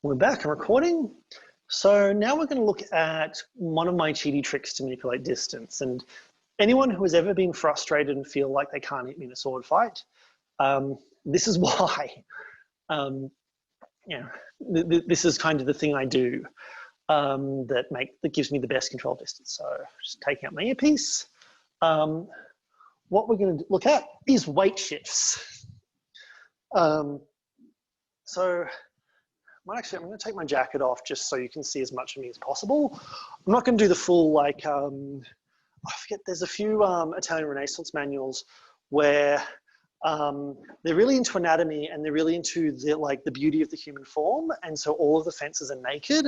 We're back and recording. So now we're going to look at one of my cheaty tricks to manipulate distance. And anyone who has ever been frustrated and feel like they can't hit me in a sword fight, this is why. This is kind of the thing I do that gives me the best control distance. So just taking out my earpiece. What we're going to look at is weight shifts. I'm going to take my jacket off just so you can see as much of me as possible. I'm not going to do the full, I forget, there's a few Italian Renaissance manuals where they're really into anatomy and they're really into the beauty of the human form. And so all of the fences are naked,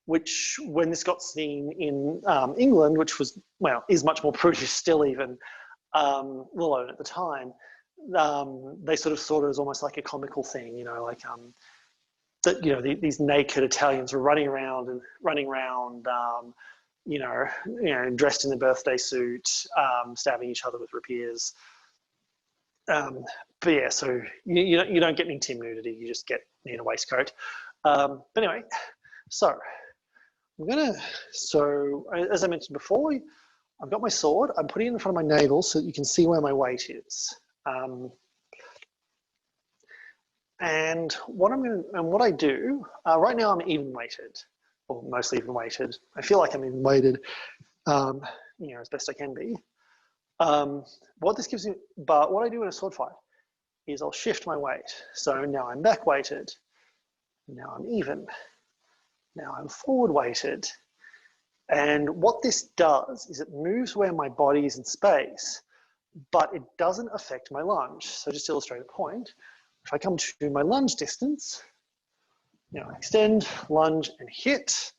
which when this got seen in England, which was, well, is much more prudish still even, although at the time, they sort of saw it as almost like a comical thing, these naked Italians were running around, dressed in the birthday suit, stabbing each other with rapiers. But yeah, so you don't get any Tim nudity, you just get in a waistcoat. But anyway, so as I mentioned before, I've got my sword. I'm putting it in front of my navel so that you can see where my weight is. And what I do, right now I'm even weighted, or mostly even weighted. I feel like I'm even weighted, as best I can be. What this gives me, but what I do in a sword fight is I'll shift my weight. So now I'm back weighted, now I'm even, now I'm forward weighted. And what this does is it moves where my body is in space, but it doesn't affect my lunge. So just to illustrate a point, if I come to my lunge distance, extend, lunge, and hit,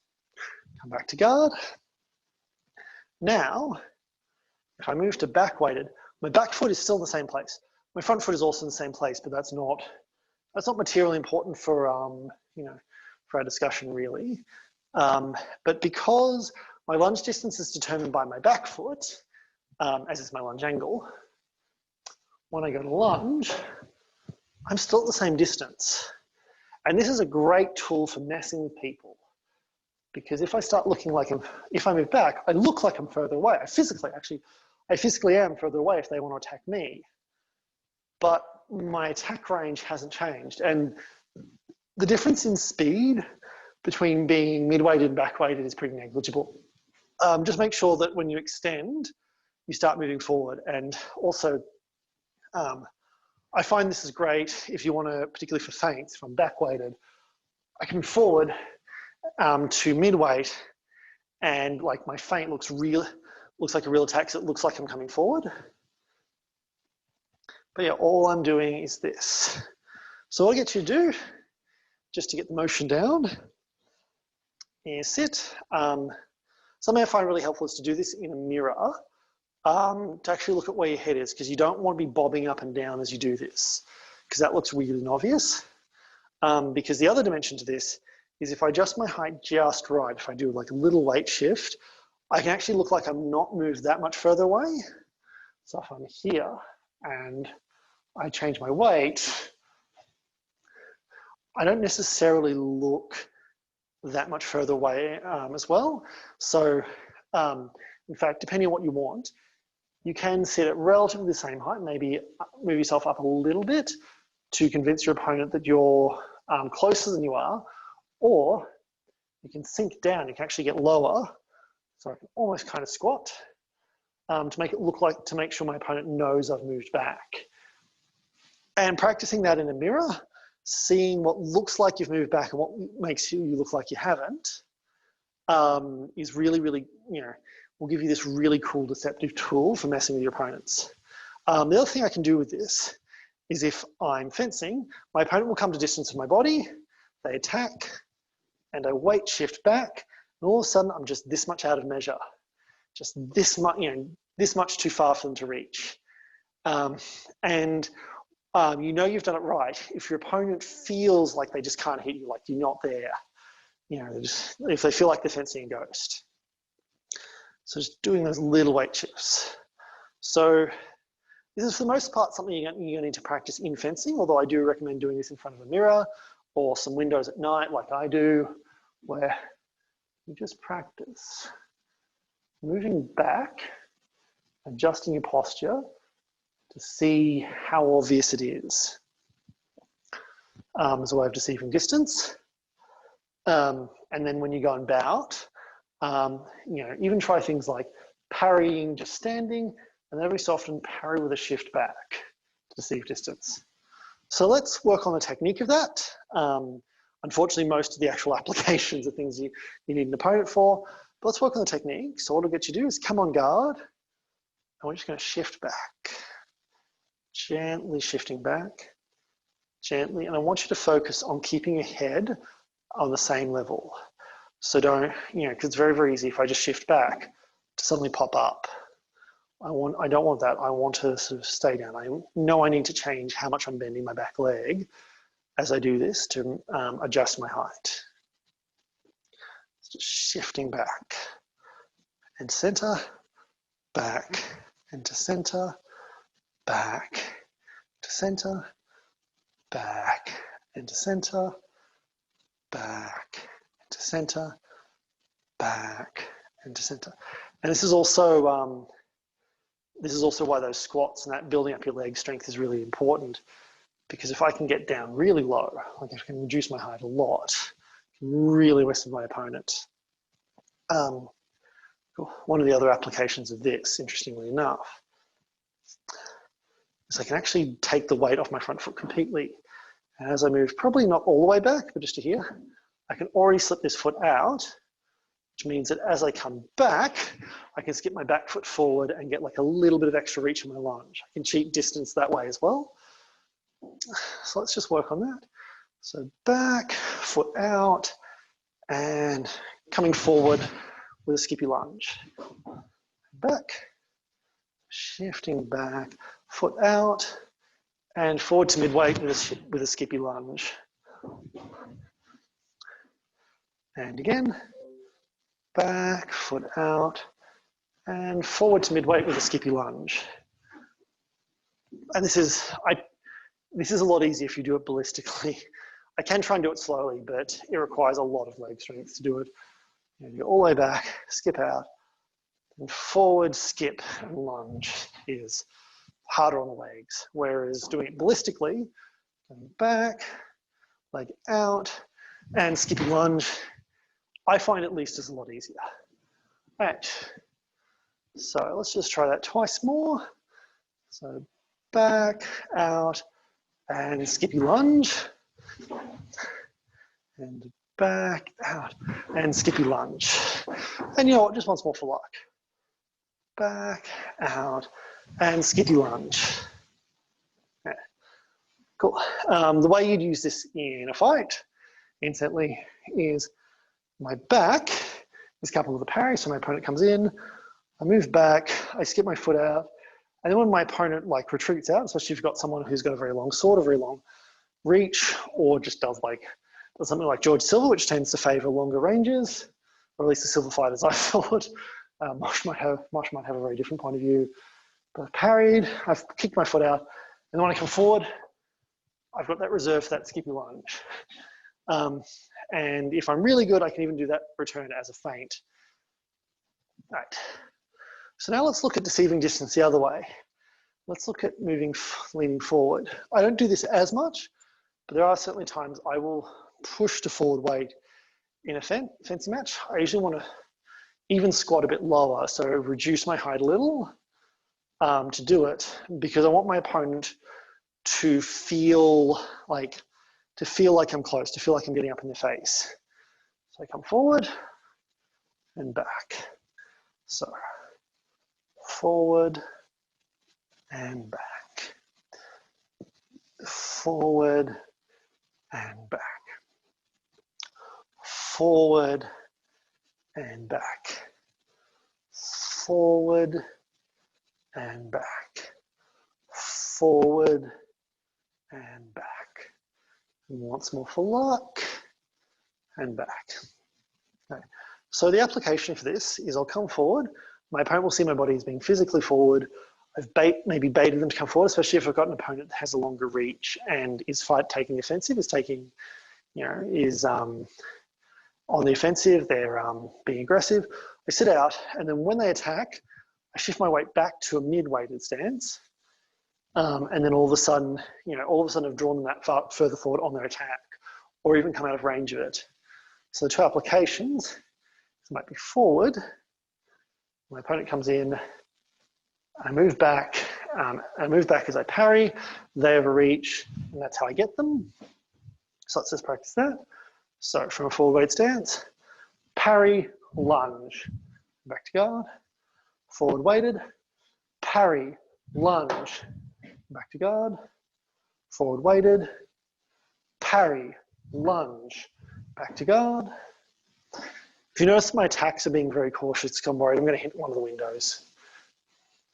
come back to guard. Now, if I move to back weighted, my back foot is still in the same place. My front foot is also in the same place, but that's not materially important for for our discussion really. But because my lunge distance is determined by my back foot, as is my lunge angle, when I go to lunge, I'm still at the same distance. And this is a great tool for messing with people. Because if I start looking like if I move back, I look like I'm further away. I physically am further away if they want to attack me. But my attack range hasn't changed. And the difference in speed between being mid-weighted and back-weighted is pretty negligible. Just make sure that when you extend, you start moving forward. And also, I find this is great if you want to, particularly for feints, if I'm back-weighted, I can move forward to mid-weight, and like my feint looks like a real attack, so it looks like I'm coming forward. But yeah, all I'm doing is this. So what I get you to do, just to get the motion down, is sit. Something I find really helpful is to do this in a mirror, to actually look at where your head is, because you don't want to be bobbing up and down as you do this, because that looks weird and obvious. Because the other dimension to this is if I adjust my height just right, if I do like a little weight shift, I can actually look like I'm not moved that much further away. So if I'm here and I change my weight, I don't necessarily look that much further away as well. So in fact, depending on what you want, you can sit at relatively the same height, maybe move yourself up a little bit to convince your opponent that you're closer than you are, or you can sink down, you can actually get lower. So I can almost kind of squat to make it look like, to make sure my opponent knows I've moved back. And practicing that in a mirror, seeing what looks like you've moved back and what makes you look like you haven't, is really, really, will give you this really cool deceptive tool for messing with your opponents. The other thing I can do with this is if I'm fencing, my opponent will come to distance of my body, they attack, and I weight shift back, and all of a sudden I'm just this much out of measure. Just this much, this much too far for them to reach. You've done it right if your opponent feels like they just can't hit you, like you're not there. If they feel like they're fencing a ghost. So just doing those little weight shifts. So this is for the most part something you're going to need to practice in fencing, although I do recommend doing this in front of a mirror or some windows at night like I do, where you just practice moving back, adjusting your posture to see how obvious it is as a way of deceiving distance. And then when you go and bout, you know, even try things like parrying, just standing, and every so often parry with a shift back to deceive distance. So let's work on the technique of that. Unfortunately, most of the actual applications are things you need an opponent for, but let's work on the technique. So what I'll get you to do is come on guard, and we're just going to shift back, gently shifting back, gently, and I want you to focus on keeping your head on the same level. So don't, you know, because it's very, very easy if I just shift back to suddenly pop up. I don't want that. I want to sort of stay down. I know I need to change how much I'm bending my back leg as I do this to adjust my height. Just shifting back and center, back into center, back to center, back into center, back into center, back into center. And this is also why those squats and that building up your leg strength is really important, because if I can get down really low, like if I can reduce my height a lot, I can really mess with my opponent. One of the other applications of this, interestingly enough, is I can actually take the weight off my front foot completely. And as I move, probably not all the way back, but just to here, I can already slip this foot out, which means that as I come back, I can skip my back foot forward and get like a little bit of extra reach in my lunge. I can cheat distance that way as well. So let's just work on that. So back, foot out, and coming forward with a skippy lunge. Back, shifting back, foot out, and forward to mid-weight with a skippy lunge. And again, back, foot out, and forward to mid-weight with a skippy lunge. And this is a lot easier if you do it ballistically. I can try and do it slowly, but it requires a lot of leg strength to do it. You go all the way back, skip out, and forward, skip, and lunge is harder on the legs. Whereas doing it ballistically, going back, leg out, and skippy lunge, I find at least is a lot easier. All right, so let's just try that twice more. So back, out, and skippy lunge, and back, out, and skippy lunge. And you know what, just once more for luck. Back, out, and skippy lunge. Okay. Cool. The way you'd use this in a fight, incidentally, is my back is coupled with a parry, so my opponent comes in, I move back, I skip my foot out, and then when my opponent like retreats out, especially if you've got someone who's got a very long sword, a very long reach, or just does something like George Silver, which tends to favour longer ranges, or at least the silver fighters I thought. Mosh might have a very different point of view. But I've parried, I've kicked my foot out, and then when I come forward, I've got that reserve for that skippy lunge. And if I'm really good, I can even do that return as a feint. All right. So now let's look at deceiving distance the other way. Let's look at leaning forward. I don't do this as much, but there are certainly times I will push to forward weight in a fencing match. I usually want to even squat a bit lower, so reduce my height a little to do it, because I want my opponent to feel like I'm close, to feel like I'm getting up in their face. So I come forward and back. So forward and back. Forward and back. Forward and back. Forward and back. Forward and back. And once more for luck, and back. Okay. So the application for this is I'll come forward, my opponent will see my body as being physically forward. I've maybe baited them to come forward, especially if I've got an opponent that has a longer reach and is taking the offensive, is taking is on the offensive, they're being aggressive. I sit out, and then when they attack, I shift my weight back to a mid-weighted stance, and then all of a sudden, I've drawn them that far further forward on their attack, or even come out of range of it. So the two applications might be forward. My opponent comes in, I move back as I parry, they overreach, and that's how I get them. So let's just practice that. So from a forward weight stance, parry, lunge, back to guard, forward weighted, parry, lunge, back to guard, forward weighted, parry, lunge, back to guard. If you notice my attacks are being very cautious, because I'm worried I'm going to hit one of the windows.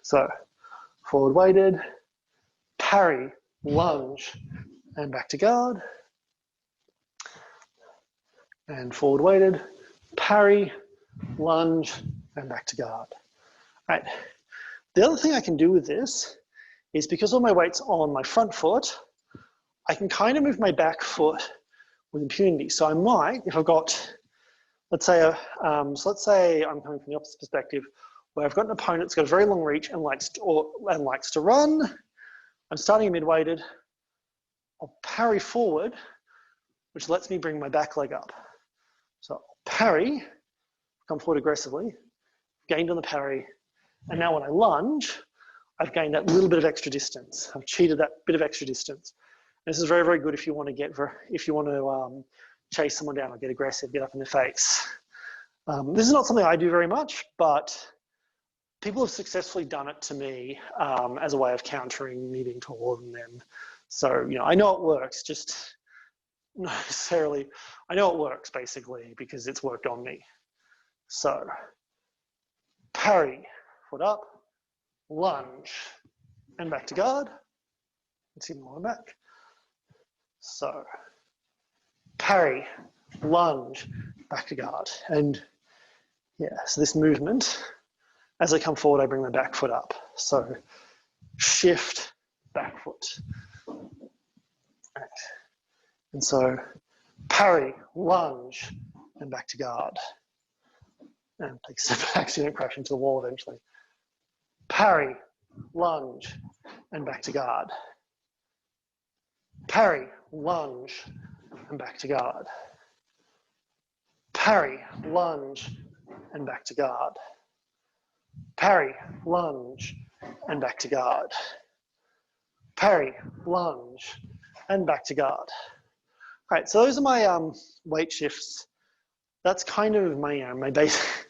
So forward weighted, parry, lunge, and back to guard. And forward weighted, parry, lunge, and back to guard. Right. The other thing I can do with this is, because all my weight's on my front foot, I can kind of move my back foot with impunity. So I might, if I've got, let's say I'm coming from the opposite perspective, where I've got an opponent that's got a very long reach and likes to run. I'm starting mid-weighted. I'll parry forward, which lets me bring my back leg up. So I'll parry, come forward aggressively, gained on the parry, and now when I lunge, I've gained that little bit of extra distance. I've cheated that bit of extra distance. And this is very, very good if you want to chase someone down or get aggressive, get up in their face. This is not something I do very much, but people have successfully done it to me as a way of countering me being taller than them. So, I know it works, just not necessarily, I know it works basically because it's worked on me. So, parry, foot up, lunge, and back to guard. Let's see more back. So, parry, lunge, back to guard. And yeah, so this movement, as I come forward, I bring my back foot up. So, shift, back foot. Right. And so, parry, lunge, and back to guard. And take a step back so you don't crash into the wall eventually. Parry, lunge, and back to guard. Parry, lunge, and back to guard. Parry, lunge, and back to guard. Parry, lunge, and back to guard. Parry, lunge, and back to guard. All right, so those are my weight shifts. That's kind of my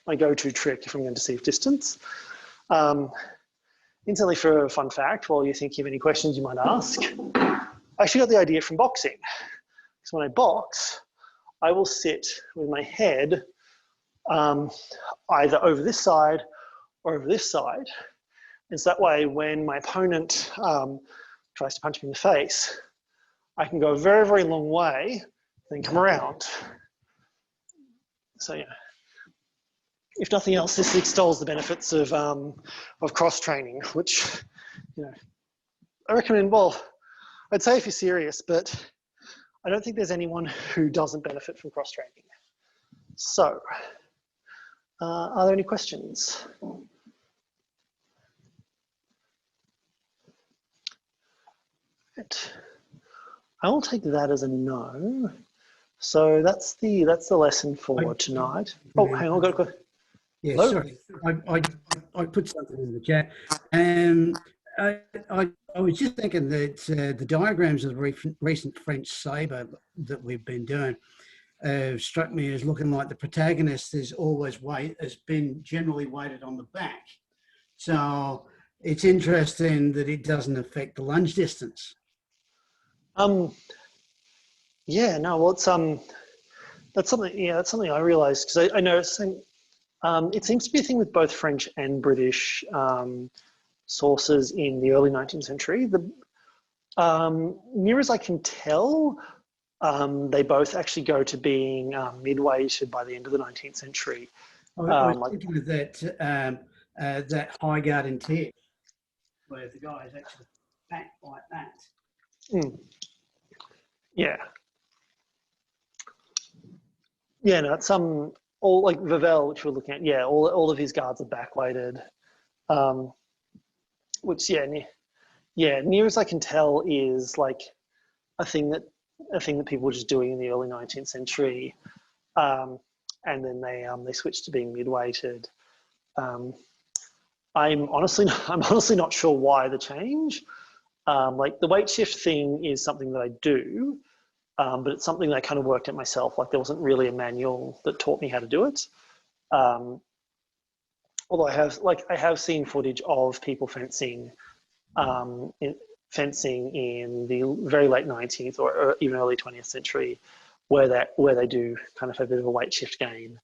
my go-to trick if I'm going to deceive distance. Instantly, for a fun fact, while you're thinking of any questions you might ask, I actually got the idea from boxing. Because when I box, I will sit with my head either over this side or over this side. And so that way, when my opponent tries to punch me in the face, I can go a very, very long way, then come around. So yeah, if nothing else, this extols the benefits of cross training, which I recommend. Well, I'd say if you're serious, but I don't think there's anyone who doesn't benefit from cross training. So, are there any questions? Right. I will take that as a no. So that's the lesson for tonight. Oh, hang on, go. Yeah, hello? sorry. I put something in the chat. I was just thinking that the diagrams of the recent French sabre that we've been doing struck me as looking like the protagonist has been generally weighted on the back. So it's interesting that it doesn't affect the lunge distance. Yeah, no, well, it's that's something I realized, because I noticed it seems to be a thing with both French and British sources in the early 19th century. Near as I can tell, they both actually go to being mid-weighted by the end of the 19th century. I was thinking of that high guard in tech, where the guy is actually back like that. Yeah. Yeah, no, it's all like Vavel, which we're looking at. Yeah, all of his guards are back weighted, which near as I can tell is like a thing that people were just doing in the early 19th century, and then they switched to being mid-weighted. I'm honestly not sure why the change. Like the weight shift thing is something that I do, but it's something that I kind of worked at myself. Like there wasn't really a manual that taught me how to do it. Although I have seen footage of people fencing, fencing in the very late 19th or even early 20th century, where they do kind of have a bit of a weight shift gain.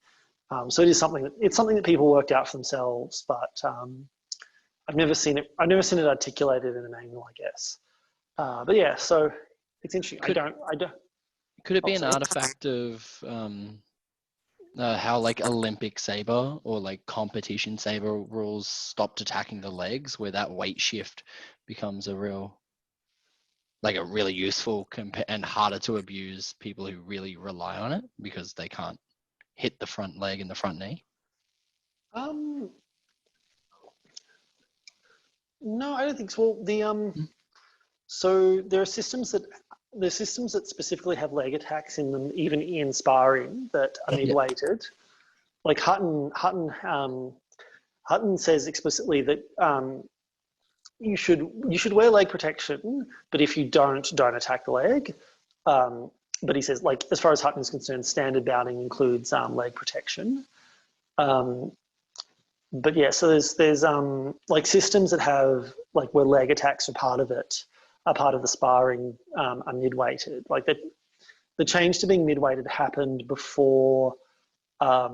So it's something that people worked out for themselves, but I've never seen it articulated in a manual, I guess. But yeah, so it's interesting. I don't. Could it be an artifact of how like Olympic saber or like competition saber rules stopped attacking the legs, where that weight shift becomes a really useful and harder to abuse people who really rely on it because they can't hit the front leg and the front knee? No, I don't think so. Well, so there are systems that specifically have leg attacks in them, even in sparring, that are mid-weighted. Like Hutton says explicitly that you should wear leg protection, but if you don't attack the leg. But he says, like, as far as Hutton is concerned, standard bouting includes leg protection. But yeah, so there's like systems that have like where leg attacks are part of it, are part of the sparring, are mid-weighted. Like the change to being mid-weighted happened before at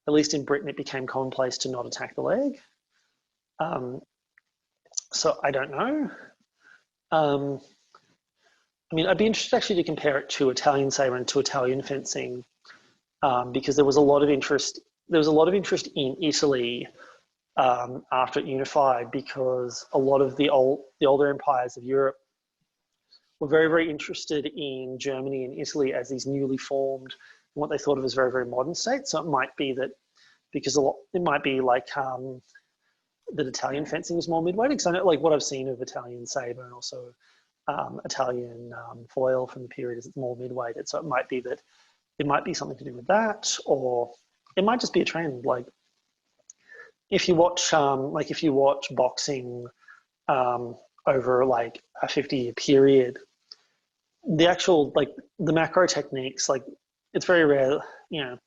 least in Britain, it became commonplace to not attack the leg. So I don't know. I mean, I'd be interested actually to compare it to Italian saber and to Italian fencing, because there was a lot of interest. There was a lot of interest in Italy after it unified, because a lot of the older empires of Europe were very, very interested in Germany and Italy as these newly formed, what they thought of as very, very modern states. So it might be that it might be like that Italian fencing is more mid-weighted, because I know like what I've seen of Italian saber and also Italian foil from the period is it's more mid-weighted. So it might be something to do with that, or it might just be a trend. Like if you watch boxing over like a 50-year period, the actual like the macro techniques, like it's very rare, you know,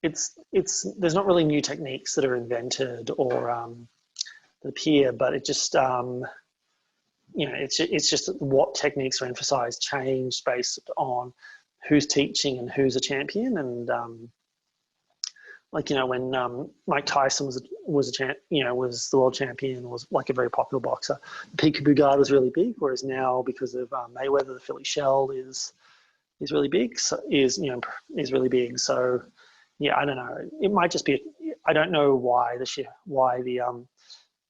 it's there's not really new techniques that are invented or that appear, but it just you know, it's just what techniques are emphasized changed based on who's teaching and who's a champion. And like, you know, when Mike Tyson was the world champion, was like a very popular boxer, the peekaboo guard was really big, whereas now because of Mayweather, the Philly shell is really big, is really big. So yeah, I don't know, it might just be, I don't know why the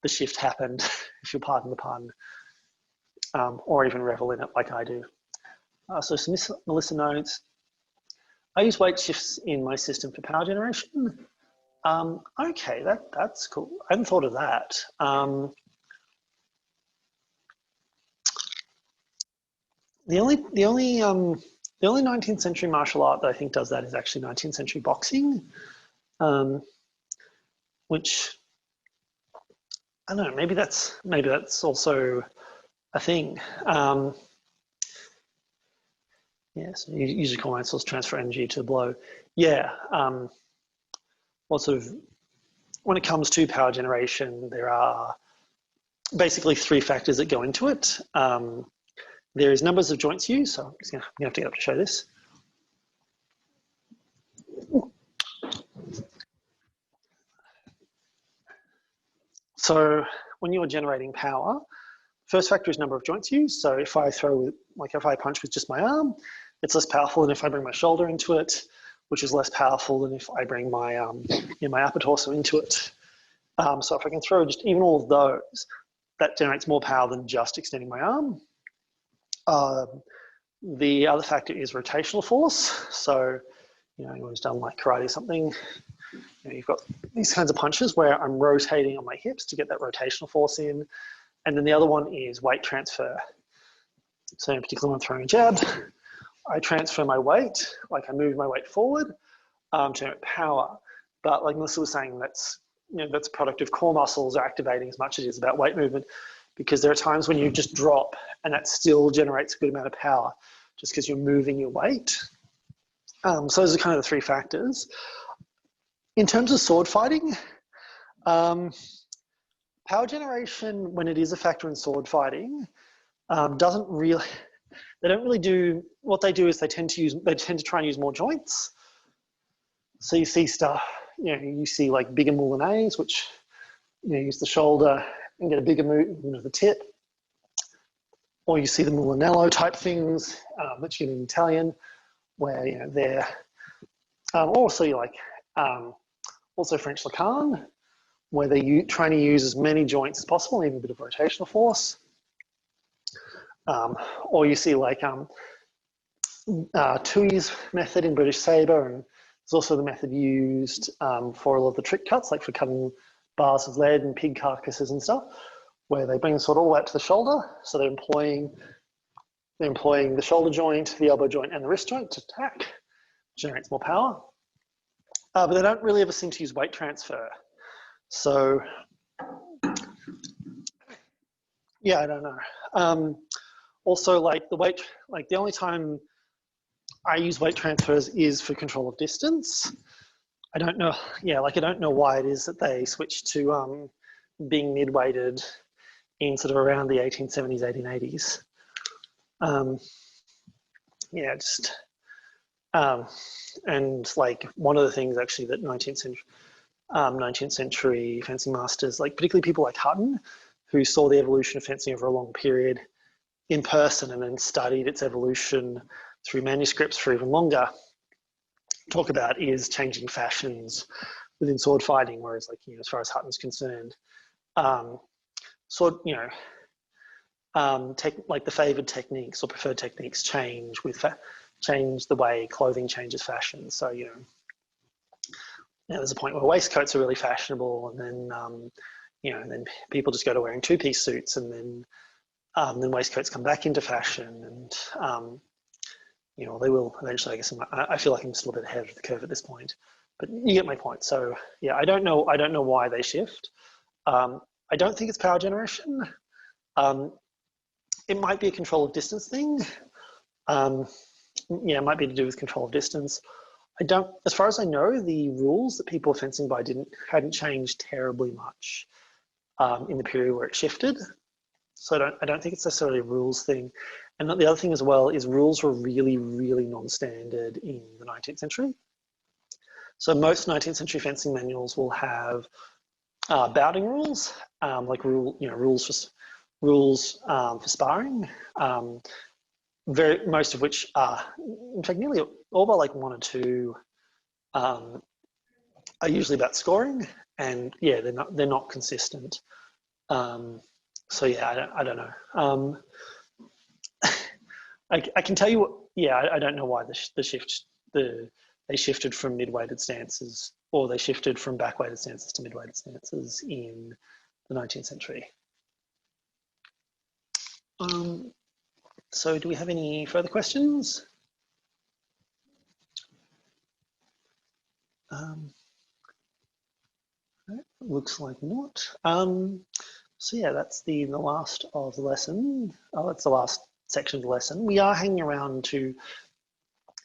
shift happened, if you'll pardon the pun, or even revel in it like I do. So Melissa notes, I use weight shifts in my system for power generation. Okay, that's cool. I hadn't thought of that. The only 19th century martial art that I think does that is actually 19th century boxing, which I don't know. Maybe that's also a thing. Yeah, so you usually call answers transfer energy to the blow. Yeah. When it comes to power generation, there are basically three factors that go into it. There is numbers of joints used. So I'm gonna have to get up to show this. So when you're generating power, first factor is number of joints used. So if I punch with just my arm, it's less powerful than if I bring my shoulder into it, which is less powerful than if I bring my my upper torso into it. So if I can throw just even all of those, that generates more power than just extending my arm. The other factor is rotational force. So, anyone's done like karate or something, you've got these kinds of punches where I'm rotating on my hips to get that rotational force in. And then the other one is weight transfer. So in particular, when I'm throwing a jab, I transfer my weight, like I move my weight forward to generate power. But like Melissa was saying, that's a product of core muscles activating as much as it is about weight movement, because there are times when you just drop and that still generates a good amount of power just because you're moving your weight. So those are kind of the three factors. In terms of sword fighting, power generation, when it is a factor in sword fighting, they don't really do, what they do is they tend to try and use more joints. So you see stuff, you see like bigger moulinets, which use the shoulder and get a bigger movement of the tip. Or you see the mulinello type things, which you get in Italian, where they're also also French Lacan, where they're trying to use as many joints as possible, even a bit of rotational force. Or you see like Tui's method in British Sabre, and there's also the method used for a lot of the trick cuts, like for cutting bars of lead and pig carcasses and stuff, where they bring the sword all the way up to the shoulder. So they're employing the shoulder joint, the elbow joint, and the wrist joint to attack, generates more power. But they don't really ever seem to use weight transfer. So, yeah, I don't know. Also, like the only time I use weight transfers is for control of distance. I don't know. Yeah, I don't know why it is that they switched to being mid-weighted in sort of around the 1870s, 1880s. And like one of the things actually that 19th century fencing masters, like particularly people like Hutton, who saw the evolution of fencing over a long period in person and then studied its evolution through manuscripts for even longer, talk about is changing fashions within sword fighting. Whereas as far as Hutton's concerned, the favoured techniques or preferred techniques change the way clothing changes fashion. So there's a point where waistcoats are really fashionable, and then then people just go to wearing two-piece suits, and then waistcoats come back into fashion, and they will eventually. I guess I feel like I'm still a bit ahead of the curve at this point, but you get my point. So yeah, I don't know why they shift. I don't think it's power generation. It might be a control of distance thing. It might be to do with control of distance. As far as I know, the rules that people were fencing by hadn't changed terribly much in the period where it shifted. So I don't think it's necessarily a rules thing. And the other thing as well is rules were really, really non-standard in the 19th century. So most 19th century fencing manuals will have bouting rules, rules for sparring. Most of which are, in fact, nearly all but one or two are usually about scoring, and yeah, they're not consistent. So yeah, I don't know. I can tell you what. Yeah, I don't know why they shifted from mid-weighted stances, or they shifted from back-weighted stances to mid-weighted stances in the 19th century. So do we have any further questions? Looks like not. So yeah, that's the last of the lesson. Oh, that's the last section of the lesson. We are hanging around to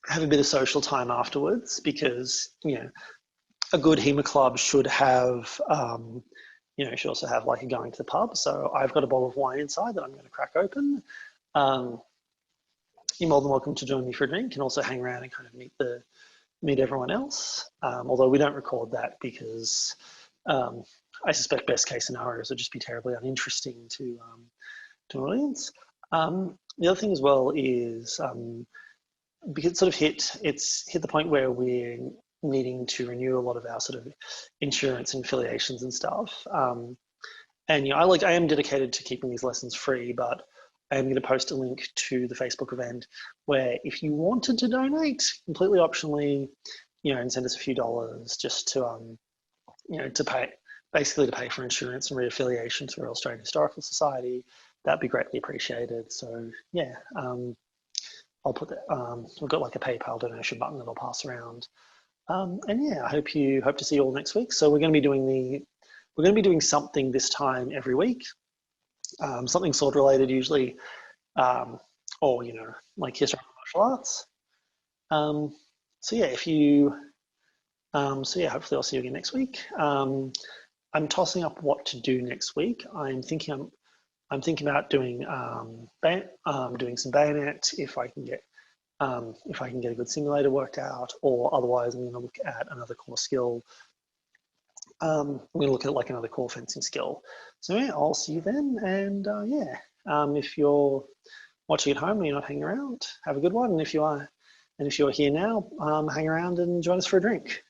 have a bit of social time afterwards, because a good HEMA club should have should also have a going to the pub. So I've got a bottle of wine inside that I'm going to crack open. You're more than welcome to join me for a drink, and also hang around and kind of meet everyone else. Although we don't record that because I suspect best case scenarios would just be terribly uninteresting to an audience. The other thing as well is because it's hit the point where we're needing to renew a lot of our sort of insurance and affiliations and stuff. And I am dedicated to keeping these lessons free, but I'm going to post a link to the Facebook event where if you wanted to donate completely optionally, and send us a few dollars just to, to pay, basically to pay for insurance and reaffiliation to the Royal Australian Historical Society, that'd be greatly appreciated. So yeah, I'll put that, we've got like a PayPal donation button that I'll pass around. And yeah, I hope to see you all next week. So we're going to be doing something this time every week, something sword related usually, or like history and martial arts. So yeah, hopefully I'll see you again next week. I'm tossing up what to do next week. I'm thinking about doing doing some bayonet if I can get a good simulator worked out, or otherwise I'm going to look at another core skill. I'm going to look at like another core fencing skill. So yeah, I'll see you then. And if you're watching at home and you're not hanging around, have a good one. And if you're here now, hang around and join us for a drink.